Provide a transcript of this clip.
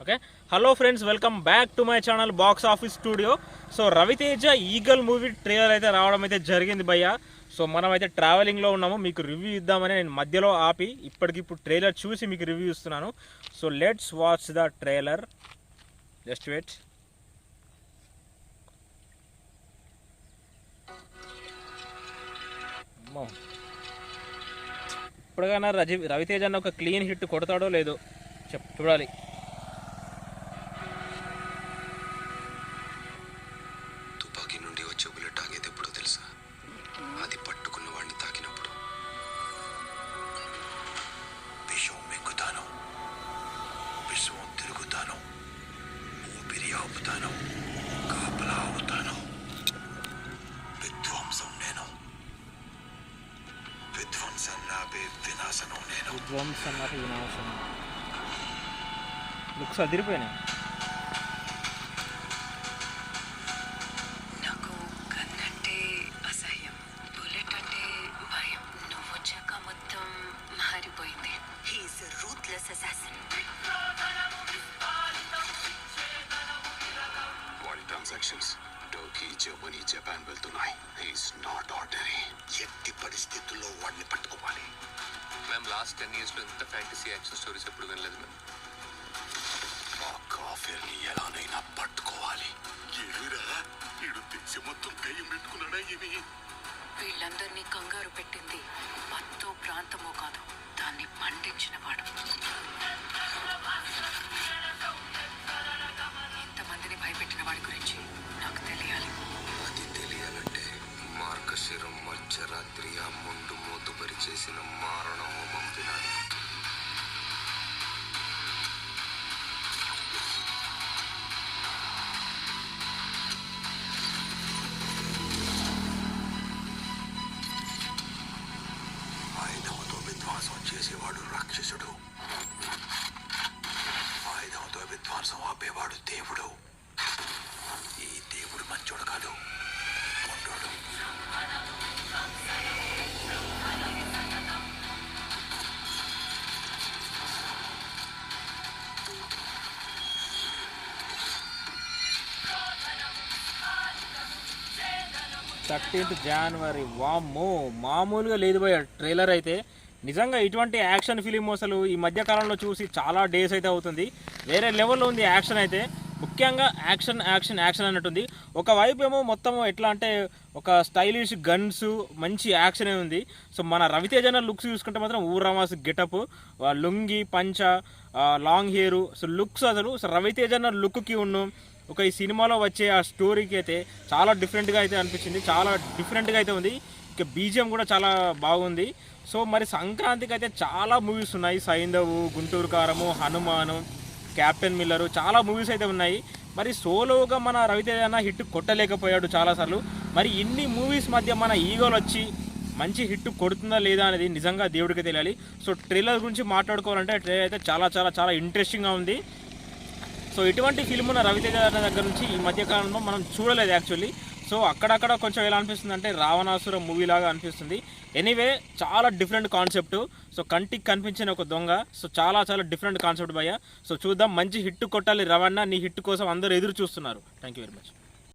Okay, hello friends, welcome back to my channel box office studio. So Ravi Teja Eagle movie trailer అయితే రావడం అయితే జరిగింది భయ్య. సో మనం అయితే ట్రావెలింగ్లో ఉన్నాము, మీకు రివ్యూ ఇద్దామని నేను మధ్యలో ఆపి ఇప్పటికిప్పుడు ట్రైలర్ చూసి మీకు రివ్యూ ఇస్తున్నాను. So let's watch the trailer, just wait. ఇప్పటికైనా రవితేజ అన్న ఒక క్లీన్ హిట్ కొడతాడో లేదో చూడాలి. తుపాకీ నుండి వచ్చే బుల్లెట్ ఆగేది ఎప్పుడో తెలుసా? అది పట్టుకున్న వాడిని తాకినప్పుడు. విషం మెక్కుతాను, విశ్వం తిరుగుతాను, ఊపిరి ఆపుతాను, కాపలా అవుతాను. విధ్వంసం నేను, విధ్వంసన్నాపే వినాశనం నేను. విధ్వంసన్నాపే వినాశనం. లుక్స్ అదిరిపోయినాయి. నాకు గన్ అంటే అసహ్యం, బుల్లెట్ అంటే భయం. నువ్వు వచ్చాక మొత్తం మారిపోయింది. He's a ruthless assassin. వాడి ట్రాన్సాక్షన్స్ టర్కీ, జర్మనీ, జపాన్ వెళ్తున్నాయి. He's not ordinary. ఎట్టి పరిస్థితుల్లో వాడిని పట్టుకోవాలి. మేము లాస్ట్ 10 yearsలో ఇంత ఫ్యాంటసీ యాక్షన్ స్టోరీస్ ఎప్పుడు వినలేదు మేము. ఆ కాఫీని ఎలానైనా పట్టుకోవాలి. ఏమిరా వీడు దేశం మొత్తం కయ్యం పెట్టుకున్నాడా ఏమి? వీళ్ళందరినీ కంగారు పెట్టింది మత్తు ప్రాంతమో కాదు, దాన్ని పండించిన వాడు. ఇంతమందిని భయపెట్టిన వాడి గురించి నాకు తెలియాలి. అది తెలియాలంటే మార్గశిరం మధ్యరాత్రి ఆ ముందు మూతుపరి చేసిన మారణ హోమం వినాలి. ఆయుధంతో విధ్వంసం చేసేవాడు రాక్షసుడు, ఆయుధంతో విధ్వంసం ఆపేవాడు దేవుడు. ఈ దేవుడు మంచోడు కాదు, మొండోడు. January 13th. వామ్మో, మామూలుగా లేదు భయ్య ట్రైలర్ అయితే. నిజంగా ఇటువంటి యాక్షన్ ఫిలిం అసలు ఈ మధ్యకాలంలో చూసి చాలా డేస్ అయితే అవుతుంది. వేరే లెవెల్లో ఉంది యాక్షన్ అయితే. ముఖ్యంగా యాక్షన్ యాక్షన్ యాక్షన్ అన్నట్టుంది. ఒకవైపు ఏమో మొత్తం ఎట్లా అంటే ఒక స్టైలిష్ గన్స్, మంచి యాక్షన్ ఉంది. సో మన రవితేజ లుక్స్ చూసుకుంటే మాత్రం ఊరమాస్ గెటప్, లుంగి, పంచ, లాంగ్ హెయిర్. సో లుక్స్ అసలు రవితేజ లుక్కి ఉన్న ఒక ఈ సినిమాలో వచ్చే ఆ స్టోరీకి అయితే చాలా డిఫరెంట్గా అయితే అనిపించింది, చాలా డిఫరెంట్గా అయితే ఉంది. ఇక బీజిఎం కూడా చాలా బాగుంది. సో మరి సంక్రాంతికి అయితే చాలా మూవీస్ ఉన్నాయి. సైంధవు, గుంటూరు కారము, హనుమాను, క్యాప్టెన్ మిల్లరు, చాలా మూవీస్ అయితే ఉన్నాయి. మరి సోలోగా మన రవితేజ హిట్ కొట్టలేకపోయాడు చాలాసార్లు. మరి ఇన్ని మూవీస్ మధ్య మన ఈగోలు వచ్చి మంచి హిట్ కొడుతుందా లేదా అనేది నిజంగా దేవుడికి తెలియాలి. సో ట్రైలర్ గురించి మాట్లాడుకోవాలంటే ట్రైలర్ అయితే చాలా చాలా చాలా ఇంట్రెస్టింగ్గా ఉంది. సో ఇటువంటి ఫిల్మ్ ఉన్న రవితేజ దగ్గర నుంచి ఈ మధ్యకాలంలో మనం చూడలేదు యాక్చువల్లీ. సో అక్కడక్కడ కొంచెం ఎలా అనిపిస్తుంది అంటే రావణాసుర మూవీ లాగా అనిపిస్తుంది. ఎనీవే చాలా డిఫరెంట్ కాన్సెప్ట్. సో కంటికి కనిపించిన ఒక దొంగ. సో చాలా చాలా డిఫరెంట్ కాన్సెప్ట్ భయ్య. సో చూద్దాం, మంచి హిట్ కొట్టాలి రవణ. నీ హిట్ కోసం అందరూ ఎదురు చూస్తున్నారు. Thank you very much.